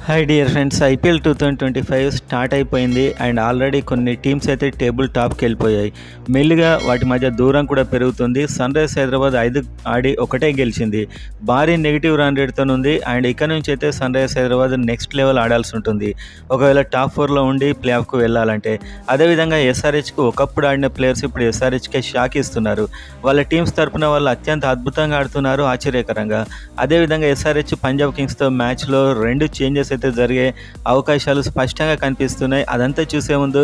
Hi dear friends, IPL 2025 start అయిపోయింది and already కొన్ని teams అయితే టేబుల్ టాప్కి వెళ్ళిపోయాయి. మెల్లిగా వాటి మధ్య దూరం కూడా పెరుగుతుంది. సన్ రైజ్ హైదరాబాద్ 5 ఆడి ఒకటే గెలిచింది. భారీ నెగిటివ్ రన్ రేట్తో ఉంది అండ్ ఇక్కడ నుంచి అయితే Sunrisers Hyderabad next level ఆడాల్సి ఉంటుంది ఒకవేళ టాప్ 4లో ఉండి ప్లే ఆఫ్కు వెళ్ళాలంటే. అదేవిధంగా ఎస్ఆర్హెచ్కు ఒకప్పుడు ఆడిన ప్లేయర్స్ ఇప్పుడు ఎస్ఆర్హెచ్కే షాక్ ఇస్తున్నారు. వాళ్ళ టీమ్స్ తరఫున వాళ్ళు అత్యంత అద్భుతంగా ఆడుతున్నారు, ఆశ్చర్యకరంగా. అదేవిధంగా ఎస్ఆర్హెచ్ పంజాబ్ కింగ్స్తో మ్యాచ్లో 2 చేంజెస్ అయితే జరిగే అవకాశాలు స్పష్టంగా కనిపిస్తున్నాయి. అదంతా చూసే ముందు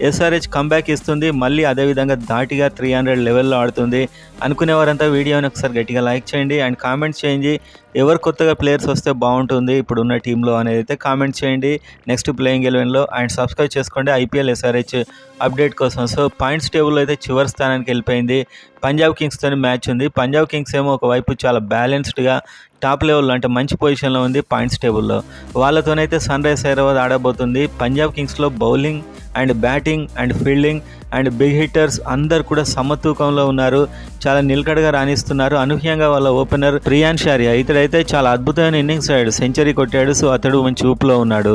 ఎస్ఆర్హెచ్ కంబ్యాక్ ఇస్తుంది, మళ్ళీ అదేవిధంగా ధాటిగా 300 లెవెల్లో ఆడుతుంది అనుకునేవారంతా వీడియోని ఒకసారి గట్టిగా లైక్ చేయండి అండ్ కామెంట్స్ చేయండి. ఎవరు కొత్తగా ప్లేయర్స్ వస్తే బాగుంటుంది ఇప్పుడున్న టీంలో అనేది అయితే కామెంట్ చేయండి నెక్స్ట్ ప్లేయింగ్ 11లో. అండ్ సబ్స్క్రైబ్ చేసుకోండి ఐపీఎల్ ఎస్ఆర్హెచ్ అప్డేట్ కోసం. సో పాయింట్స్ టేబుల్లో అయితే చివరి స్థానానికి వెళ్ళిపోయింది. పంజాబ్ కింగ్స్తో మ్యాచ్ ఉంది. పంజాబ్ కింగ్స్ ఏమో ఒకవైపు చాలా బ్యాలెన్స్డ్గా టాప్ లెవెల్లో అంటే మంచి పొజిషన్లో ఉంది పాయింట్స్ టేబుల్లో. వాళ్ళతోనైతే సన్ రైజ్ హైదరాబాద్ ఆడబోతుంది. పంజాబ్ కింగ్స్లో bowling and batting and fielding and big hitters అందరు కూడా సమతూకంలో ఉన్నారు, చాలా నిలకడగా రాణిస్తున్నారు. అనూహ్యంగా వాళ్ళ ఓపెనర్ ప్రియాన్ షారియా ఇతడైతే చాలా అద్భుతమైన ఇన్నింగ్స్ ఆడాడు, సెంచరీ కొట్టాడు. సో అతడు మంచి ఊపులో ఉన్నాడు.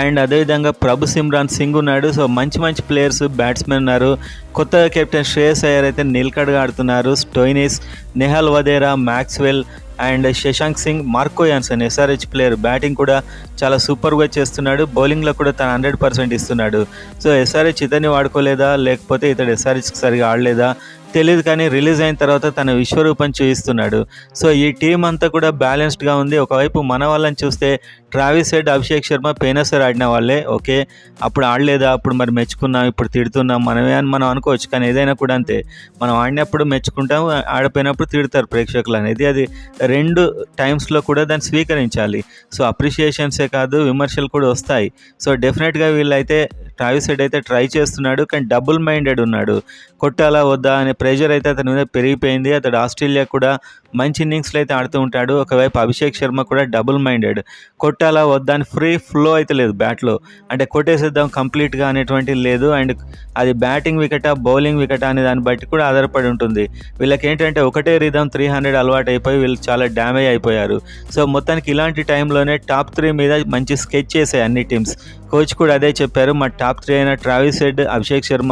అండ్ అదేవిధంగా ప్రభు సిమ్రాన్ సింగ్ ఉన్నాడు. సో మంచి మంచి ప్లేయర్స్ బ్యాట్స్మెన్ ఉన్నారు. కొత్తగా కెప్టెన్ శ్రేయస్ అయ్యర్ అయితే నిలకడగా ఆడుతున్నారు. Stoinis, Nehal Wadhera, Maxwell and Shashank Singh, Marco Jansen SRH player batting కూడా చాలా సూపర్గా చేస్తున్నాడు. బౌలింగ్లో కూడా తను 100% ఇస్తున్నాడు. సో ఎస్ఆర్హెచ్ ఇతన్ని వాడుకోలేదా లేకపోతే ఇతడు ఎస్ఆర్హెచ్కి సరిగా ఆడలేదా తెలియదు, కానీ రిలీజ్ అయిన తర్వాత తన విశ్వరూపం చూపిస్తున్నాడు. సో ఈ టీం అంతా కూడా బ్యాలెన్స్డ్గా ఉంది. ఒకవైపు మన వాళ్ళని చూస్తే ట్రావిస్ హెడ్, అభిషేక్ శర్మ, పేనసర్ ఆడిన వాళ్ళే. ఓకే, అప్పుడు ఆడలేదా, అప్పుడు మరి మెచ్చుకున్నాం, ఇప్పుడు తిడుతున్నాం మనమే అని మనం అనుకోవచ్చు. కానీ ఏదైనా కూడా అంతే, మనం ఆడినప్పుడు మెచ్చుకుంటాం, ఆడిపోయినప్పుడు తిడతారు ప్రేక్షకులు అనేది. అది 2 టైమ్స్లో కూడా దాన్ని స్వీకరించాలి. సో అప్రిషియేషన్సే కాదు విమర్శలు కూడా వస్తాయి. సో డెఫినెట్గా వీళ్ళైతే ట్రావిస్ హెడ్ అయితే ట్రై చేస్తున్నాడు, కానీ డబుల్ మైండెడ్ ఉన్నాడు. కొట్టాలా వద్దా అనే ప్రెషర్ అయితే అతని మీద పెరిగిపోయింది. అతడు ఆస్ట్రేలియా కూడా మంచి ఇన్నింగ్స్లో అయితే ఆడుతూ ఉంటాడు. ఒకవైపు అభిషేక్ శర్మ కూడా డబుల్ మైండెడ్, కొట్టాలా వద్దా అని ఫ్రీ ఫ్లో అయితే లేదు బ్యాట్లో, అంటే కొట్టేసేద్దాం కంప్లీట్గా అనేటువంటిది లేదు. అండ్ అది బ్యాటింగ్ వికెటా బౌలింగ్ వికెటా అనే దాన్ని బట్టి కూడా ఆధారపడి ఉంటుంది. వీళ్ళకి ఏంటంటే ఒకటే రిధం 300 అలవాటు అయిపోయి వీళ్ళు చాలా డ్యామేజ్ అయిపోయారు. సో మొత్తానికి ఇలాంటి టైంలోనే టాప్ 3 మీద మంచి స్కెచ్ చేసాయి అన్ని టీమ్స్. కోచ్ కూడా అదే చెప్పారు, మా టాప్ 3 అయిన ట్రావిస్ హెడ్, అభిషేక్ శర్మ,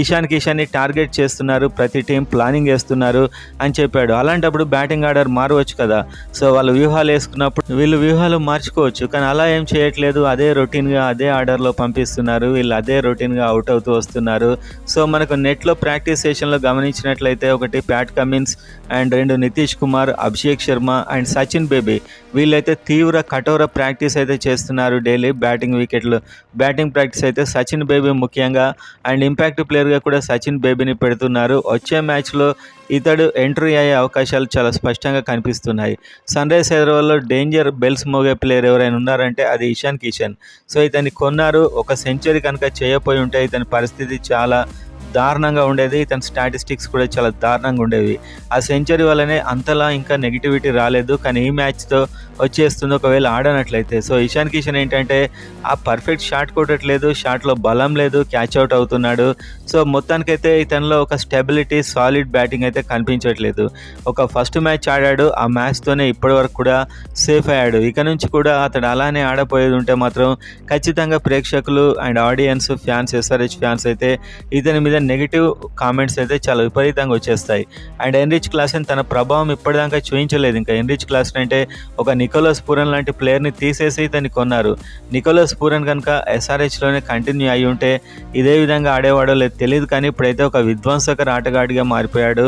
ఇషాన్ కిషన్ని టార్గెట్ చేస్తున్నారు, ప్రతి టీం ప్లానింగ్ వేస్తున్నారు అని చెప్పాడు. అలాంటప్పుడు బ్యాటింగ్ ఆర్డర్ మారవచ్చు కదా. సో వాళ్ళు వ్యూహాలు వేసుకున్నప్పుడు వీళ్ళు వ్యూహాలు మార్చుకోవచ్చు, కానీ అలా ఏం చేయట్లేదు. అదే రొటీన్గా అదే ఆర్డర్లో పంపిస్తున్నారు, వీళ్ళు అదే రొటీన్గా అవుట్ అవుతూ వస్తున్నారు. సో మనకు నెట్లో ప్రాక్టీస్ సెషన్లో గమనించినట్లయితే ఒకటి Pat Cummins and 2 Nitish Kumar, Abhishek Sharma and Sachin baby వీళ్ళైతే తీవ్ర కఠోర ప్రాక్టీస్ అయితే చేస్తున్నారు డైలీ. బ్యాటింగ్ ప్రాక్టీస్ అయితే సచిన్ బేబీ ముఖ్యంగా అండ్ ఇంపాక్ట్ ప్లేయర్గా కూడా సచిన్ బేబీని పెడుతున్నారు. వచ్చే మ్యాచ్లో ఇతడు ఎంట్రీ అయ్యే అవకాశాలు చాలా స్పష్టంగా కనిపిస్తున్నాయి. సన్ రైజ్ హైదరాబాద్లో డేంజర్ బెల్స్ మోగే ప్లేయర్ ఎవరైనా ఉన్నారంటే అది ఇషాన్ కిషన్. సో ఇతన్ని కొన్నారు. ఒక సెంచరీ కనుక చేయకపోయి ఉంటే ఇతని పరిస్థితి చాలా దారుణంగా ఉండేది. ఇతని స్టాటిస్టిక్స్ కూడా చాలా దారుణంగా ఉండేవి. ఆ సెంచరీ వల్లనే అంతలా ఇంకా నెగిటివిటీ రాలేదు, కానీ ఈ మ్యాచ్తో వచ్చేస్తుంది ఒకవేళ ఆడనట్లయితే. సో ఇషాన్ కిషన్ ఏంటంటే ఆ పర్ఫెక్ట్ షాట్ కొట్టట్లేదు, షాట్లో బలం లేదు, క్యాచ్ అవుట్ అవుతున్నాడు. సో మొత్తానికైతే ఇతనిలో ఒక స్టెబిలిటీ, సాలిడ్ బ్యాటింగ్ అయితే కనిపించట్లేదు. ఒక ఫస్ట్ మ్యాచ్ ఆడాడు, ఆ మ్యాచ్తోనే ఇప్పటి వరకు కూడా సేఫ్ అయ్యాడు. ఇక నుంచి కూడా అతడు అలానే ఆడపోయేది ఉంటే మాత్రం ఖచ్చితంగా ప్రేక్షకులు and audience, fans, SRH fans అయితే ఇతని మీద నెగిటివ్ కామెంట్స్ అయితే చాలా విపరీతంగా వచ్చేస్తాయి. అండ్ ఎన్రిచ్ క్లాసెన్ తన ప్రభావం ఇప్పటిదాకా చూపించలేదు. ఇంకా ఎన్రిచ్ క్లాసెన్ అంటే ఒక నికోలస్ పూరన్ లాంటి ప్లేయర్ని తీసేసి ఇతన్ని కొన్నారు. నికోలస్ పూరన్ కనుక ఎస్ఆర్హెచ్లోనే కంటిన్యూ అయ్యి ఉంటే ఇదే విధంగా ఆడేవాడో లేదు తెలియదు, కానీ ఇప్పుడైతే ఒక విధ్వంసకర ఆటగాడిగా మారిపోయాడు.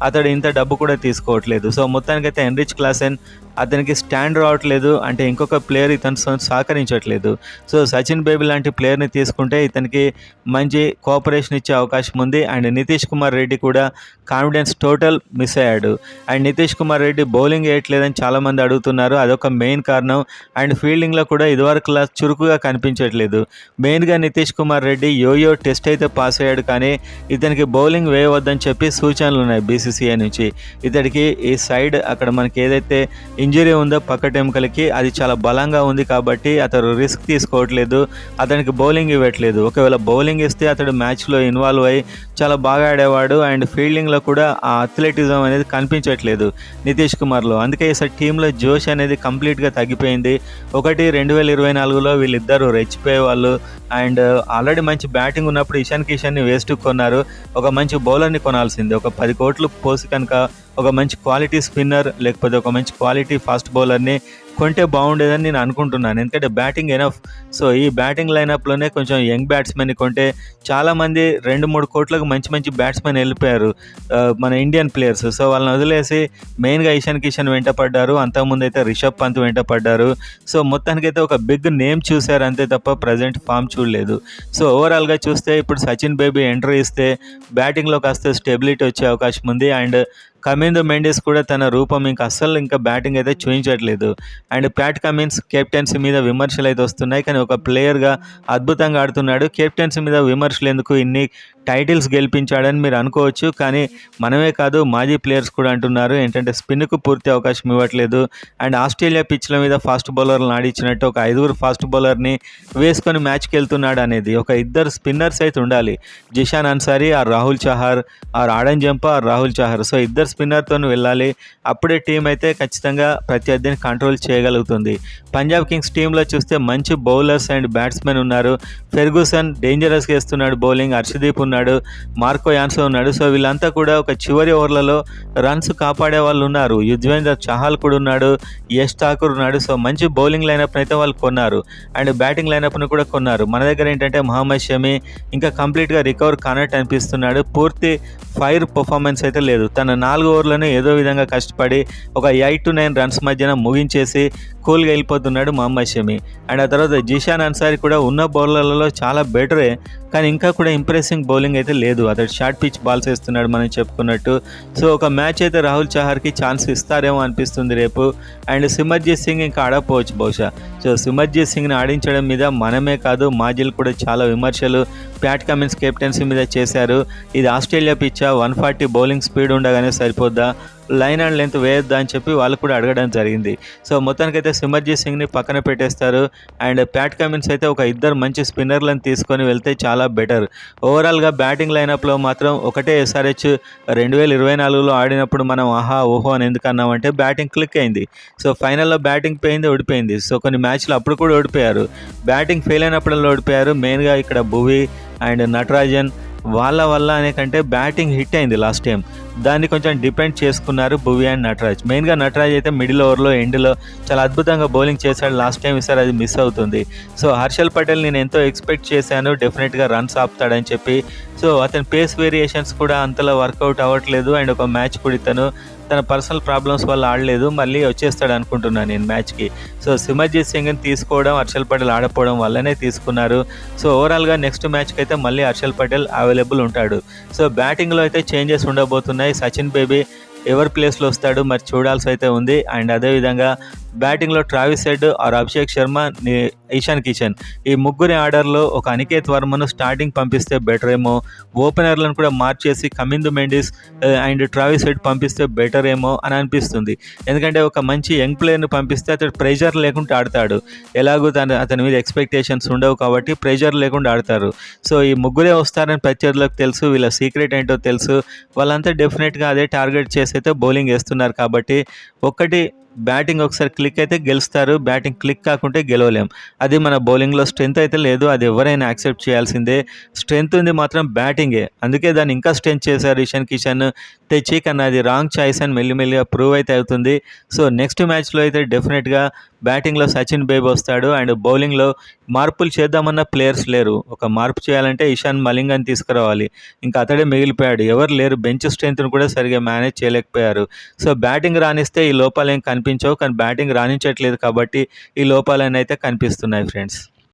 అతడు ఇంత డబ్బు కూడా తీసుకోవట్లేదు. సో మొత్తానికైతే ఎన్రిచ్ క్లాసెన్ అతనికి స్టాండ్ రావట్లేదు, అంటే ఇంకొక ప్లేయర్ ఇతను సహకరించట్లేదు. సో సచిన్ బేబీ లాంటి ప్లేయర్ని తీసుకుంటే ఇతనికి మంచి కోఆపరేషన్ ఇచ్చే అవకాశం ఉంది. అండ్ నితీష్ కుమార్ రెడ్డి కూడా కాన్ఫిడెన్స్ టోటల్ మిస్ అయ్యాడు. అండ్ నితీష్ కుమార్ రెడ్డి బౌలింగ్ వేయట్లేదని చాలామంది అడుగుతున్నారు, అదొక మెయిన్ కారణం. అండ్ ఫీల్డింగ్లో కూడా ఇదివరకులా చురుకుగా కనిపించట్లేదు. మెయిన్గా నితీష్ కుమార్ రెడ్డి యోయో టెస్ట్ అయితే పాస్ అయ్యాడు, కానీ ఇతనికి బౌలింగ్ వేయవద్దని చెప్పి సూచనలు ఉన్నాయి బీసీసీఐ నుంచి. ఇతడికి ఈ సైడ్ అక్కడ మనకి ఏదైతే ఇంజరీ ఉందో పక్క ఎముకలకి అది చాలా బలంగా ఉంది కాబట్టి అతడు రిస్క్ తీసుకోవట్లేదు, అతనికి బౌలింగ్ ఇవ్వట్లేదు. ఒకవేళ బౌలింగ్ ఇస్తే అతడు మ్యాచ్లో ఇన్వాల్వ్ అయ్యి చాలా బాగా ఆడేవాడు. అండ్ ఫీల్డింగ్లో కూడా ఆ అథ్లెటిజం అనేది కనిపించట్లేదు నితీష్ కుమార్లో. అందుకే ఈసారి టీంలో జోష్ అనేది అనేది కంప్లీట్గా తగ్గిపోయింది. ఒకటి 2024లో వీళ్ళిద్దరూ రెచ్చిపోయేవాళ్ళు. అండ్ ఆల్రెడీ మంచి బ్యాటింగ్ ఉన్నప్పుడు ఇషాన్ కిషన్ని వేస్ట్ కొన్నారు. ఒక మంచి బౌలర్ని కొనాల్సింది. ఒక 10 కోట్లు పోసి కనుక ఒక మంచి క్వాలిటీ స్పిన్నర్ లేకపోతే ఒక మంచి క్వాలిటీ ఫాస్ట్ బౌలర్ని కొంటే బాగుండేదని నేను అనుకుంటున్నాను. ఎందుకంటే బ్యాటింగ్ ఎనఫ్. సో ఈ బ్యాటింగ్ లైనప్లోనే కొంచెం యంగ్ బ్యాట్స్మెన్ని కొంటే చాలామంది 2-3 కోట్లకు మంచి మంచి బ్యాట్స్మెన్ వెళ్ళిపోయారు, మన ఇండియన్ ప్లేయర్స్. సో వాళ్ళని వదిలేసి మెయిన్గా ఇషాన్ కిషన్ వెంట పడ్డారు. అంతకుముందు అయితే రిషబ్ పంత్ వెంట పడ్డారు. సో మొత్తానికైతే ఒక బిగ్ నేమ్ చూశారు అంతే తప్ప ప్రజెంట్ ఫామ్ చూడలేదు. సో ఓవరాల్గా చూస్తే ఇప్పుడు సచిన్ బేబీ ఎంట్రీ ఇస్తే బ్యాటింగ్లో కాస్త స్టెబిలిటీ వచ్చే అవకాశం ఉంది. అండ్ కమిందు మెండిస్ కూడా తన రూపం ఇంకా బ్యాటింగ్ అయితే చూపించట్లేదు. అండ్ ప్యాట్ కమిన్స్ కెప్టెన్సీ మీద విమర్శలు అయితే వస్తున్నాయి, కానీ ఒక ప్లేయర్గా అద్భుతంగా ఆడుతున్నాడు. కెప్టెన్సీ మీద విమర్శలు ఎందుకు, ఇన్ని టైటిల్స్ గెలిపించాడని మీరు అనుకోవచ్చు, కానీ మనమే కాదు మాజీ ప్లేయర్స్ కూడా అంటున్నారు ఏంటంటే స్పిన్కు పూర్తి అవకాశం ఇవ్వట్లేదు. అండ్ ఆస్ట్రేలియా పిచ్ల మీద ఫాస్ట్ బౌలర్లను ఆడించినట్టు ఒక 5 ఫాస్ట్ బౌలర్ని వేసుకొని మ్యాచ్కి వెళ్తున్నాడు అనేది. ఒక 2 స్పిన్నర్స్ అయితే ఉండాలి, Zeeshan Ansari or Rahul Chahar or Adam Zampa or Rahul Chahar. So 2 స్పిన్నర్తో వెళ్ళాలి, అప్పుడే టీం అయితే ఖచ్చితంగా ప్రత్యర్థిని కంట్రోల్ చేయగలుగుతుంది. పంజాబ్ కింగ్స్ టీంలో చూస్తే మంచి బౌలర్స్ అండ్ బ్యాట్స్మెన్ ఉన్నారు. ఫెర్గూసన్ డేంజరస్గా వేస్తున్నాడు బౌలింగ్, హర్షదీప్ ఉన్నాడు, మార్కో యాన్సో ఉన్నాడు. సో వీళ్ళంతా కూడా ఒక చివరి ఓవర్లలో రన్స్ కాపాడే వాళ్ళు ఉన్నారు. యుజ్వేంద్ర చహల్ కూడా ఉన్నాడు, యష్ ఠాకూర్ ఉన్నాడు. సో మంచి బౌలింగ్ లైనప్ని అయితే వాళ్ళు కొన్నారు అండ్ బ్యాటింగ్ లైనప్ను కూడా కొన్నారు. మన దగ్గర ఏంటంటే మహమ్మద్ షమి ఇంకా కంప్లీట్గా రికవర్ కానట్టు అనిపిస్తున్నాడు. పూర్తి ఫైర్ పర్ఫార్మెన్స్ అయితే లేదు. తన 4 ఓవర్లోనే ఏదో విధంగా కష్టపడి ఒక 8-9 రన్స్ మధ్యన ముగించేసి కూల్గా వెళ్ళిపోతున్నాడు మహమ్మద్ షమి. అండ్ ఆ తర్వాత జిషాన్ అన్సారీ కూడా ఉన్న బౌలర్లలో చాలా బెటరే, కానీ ఇంకా కూడా ఇంప్రెసింగ్ బౌలింగ్ అయితే లేదు. అతడు షార్ట్ పిచ్ బాల్స్ వేస్తున్నాడు మనం చెప్పుకున్నట్టు. సో ఒక మ్యాచ్ అయితే రాహుల్ చహార్కి ఛాన్స్ ఇస్తారేమో అనిపిస్తుంది రేపు. అండ్ సిమర్జీత్ సింగ్ ఇంకా ఆడకపోవచ్చు బహుశా. సో సిమర్జీత్ సింగ్ని ఆడించడం మీద మనమే కాదు మాజీలు కూడా చాలా విమర్శలు ప్యాట్ కమిన్స్ కెప్టెన్సీ మీద చేశారు. ఇది ఆస్ట్రేలియా పిచ్చా, 140 బౌలింగ్ స్పీడ్ ఉండగానే సరిపోద్దా, లైన్ అండ్ లెంత్ వేయొద్దా అని చెప్పి వాళ్ళు కూడా అడగడం జరిగింది. సో మొత్తానికైతే సిమర్జీత్ సింగ్ని పక్కన పెట్టేస్తారు. అండ్ ప్యాట్ కమిన్స్ అయితే ఒక 2 మంచి స్పిన్నర్లను తీసుకొని వెళ్తే చాలా బెటర్. ఓవరాల్గా బ్యాటింగ్ లైనప్లో మాత్రం ఒకటే ఎస్ఆర్హెచ్ 2024లో ఆడినప్పుడు మనం ఆహా ఓహో అని ఎందుకు అన్నామంటే బ్యాటింగ్ క్లిక్ అయింది. సో ఫైనల్లో బ్యాటింగ్ పోయింది, ఓడిపోయింది. సో కొన్ని మ్యాచ్లు అప్పుడు కూడా ఓడిపోయారు, బ్యాటింగ్ ఫెయిల్ అయినప్పుడల్లా ఓడిపోయారు. మెయిన్గా ఇక్కడ భువి అండ్ నటరాజన్ వాళ్ళ వల్ల అనే కంటే బ్యాటింగ్ హిట్ అయింది లాస్ట్ టైం, దాన్ని కొంచెం డిపెండ్ చేసుకున్నారు భువి అండ్ నటరాజ్. మెయిన్గా నటరాజ్ అయితే మిడిల్ ఓవర్లో ఎండ్లో చాలా అద్భుతంగా బౌలింగ్ చేశాడు లాస్ట్ టైం, ఈసారి అది మిస్ అవుతుంది. సో హర్షల్ పటేల్ నేను ఎంతో ఎక్స్పెక్ట్ చేశాను డెఫినెట్గా రన్స్ ఆపుతాడని చెప్పి. సో అతని పేస్ వేరియేషన్స్ కూడా అంతలా వర్కౌట్ అవ్వట్లేదు. అండ్ ఒక మ్యాచ్ కూడా ఇతను తన పర్సనల్ ప్రాబ్లమ్స్ వల్ల ఆడలేదు, మళ్ళీ వచ్చేస్తాడు అనుకుంటున్నాను నేను మ్యాచ్కి. సో సిమర్జీత్ సింగ్ని తీసుకోవడం, హర్షల్ పటేల్ ఆడపోవడం వల్లనే తీసుకున్నారు. సో ఓవరాల్గా నెక్స్ట్ మ్యాచ్కి అయితే మళ్ళీ హర్షల్ పటేల్ అవైలబుల్ ఉంటాడు. సో బ్యాటింగ్లో అయితే చేంజెస్ ఉండబోతున్నాయి. సచిన్ బేబీ ఎవరి ప్లేస్లో వస్తాడు మరి చూడాల్సి అయితే ఉంది. అండ్ అదేవిధంగా బ్యాటింగ్లో Travis Head or Abhishek Sharma, Ishan Kishan, ఈ ముగ్గురి ఆర్డర్లో ఒక అనికేత్ వర్మను స్టార్టింగ్ పంపిస్తే బెటర్ ఏమో, ఓపెనర్లను కూడా మార్చేసి Kamindu Mendis and Travis Head పంపిస్తే బెటర్ ఏమో అని అనిపిస్తుంది. ఎందుకంటే ఒక మంచి యంగ్ ప్లేయర్ని పంపిస్తే అతడు ప్రెషర్ లేకుండా ఆడతాడు, ఎలాగో అతని మీద ఎక్స్పెక్టేషన్స్ ఉండవు కాబట్టి ప్రెషర్ లేకుండా ఆడతారు. సో ఈ ముగ్గురే వస్తారని ప్రత్యర్థులకు తెలుసు, వీళ్ళ సీక్రెట్ ఏంటో తెలుసు, వాళ్ళంతా డెఫినెట్గా అదే టార్గెట్ చేసి అయితే బౌలింగ్ వేస్తున్నారు. కాబట్టి ఒక్కటి బ్యాటింగ్ ఒకసారి క్లిక్ అయితే గెలుస్తారు, బ్యాటింగ్ క్లిక్ కాకుంటే గెలవలేం. అది మన బౌలింగ్లో స్ట్రెంత్ అయితే లేదు, అది ఎవరైనా యాక్సెప్ట్ చేయాల్సిందే. స్ట్రెంత్ ఉంది మాత్రం బ్యాటింగే, అందుకే దాన్ని ఇంకా స్ట్రెంత్ చేశారు ఇషాన్ కిషన్ తెచ్చి, కానీ అది రాంగ్ చాయిస్ అని మెల్లిమెల్లిగా ప్రూవ్ అయితే అవుతుంది. సో నెక్స్ట్ మ్యాచ్లో అయితే డెఫినెట్గా బ్యాటింగ్లో సచిన్ బేబీ వస్తాడు. అండ్ బౌలింగ్లో మార్పులు చేద్దామన్న ప్లేయర్స్ లేరు. ఒక మార్పు చేయాలంటే ఇషాన్ మలింగాని తీసుకురావాలి, ఇంకా అతడే మిగిలిపోయాడు, ఎవరు లేరు. బెంచ్ స్ట్రెంత్ను కూడా సరిగా మేనేజ్ చేయలేకపోయారు. సో బ్యాటింగ్ రాణిస్తే ఈ లోపాలు ఏం కనిపించవు, కానీ బ్యాటింగ్ రాణించట్లేదు కాబట్టి ఈ లోపాలన్నీ అయితే కనిపిస్తున్నాయి ఫ్రెండ్స్.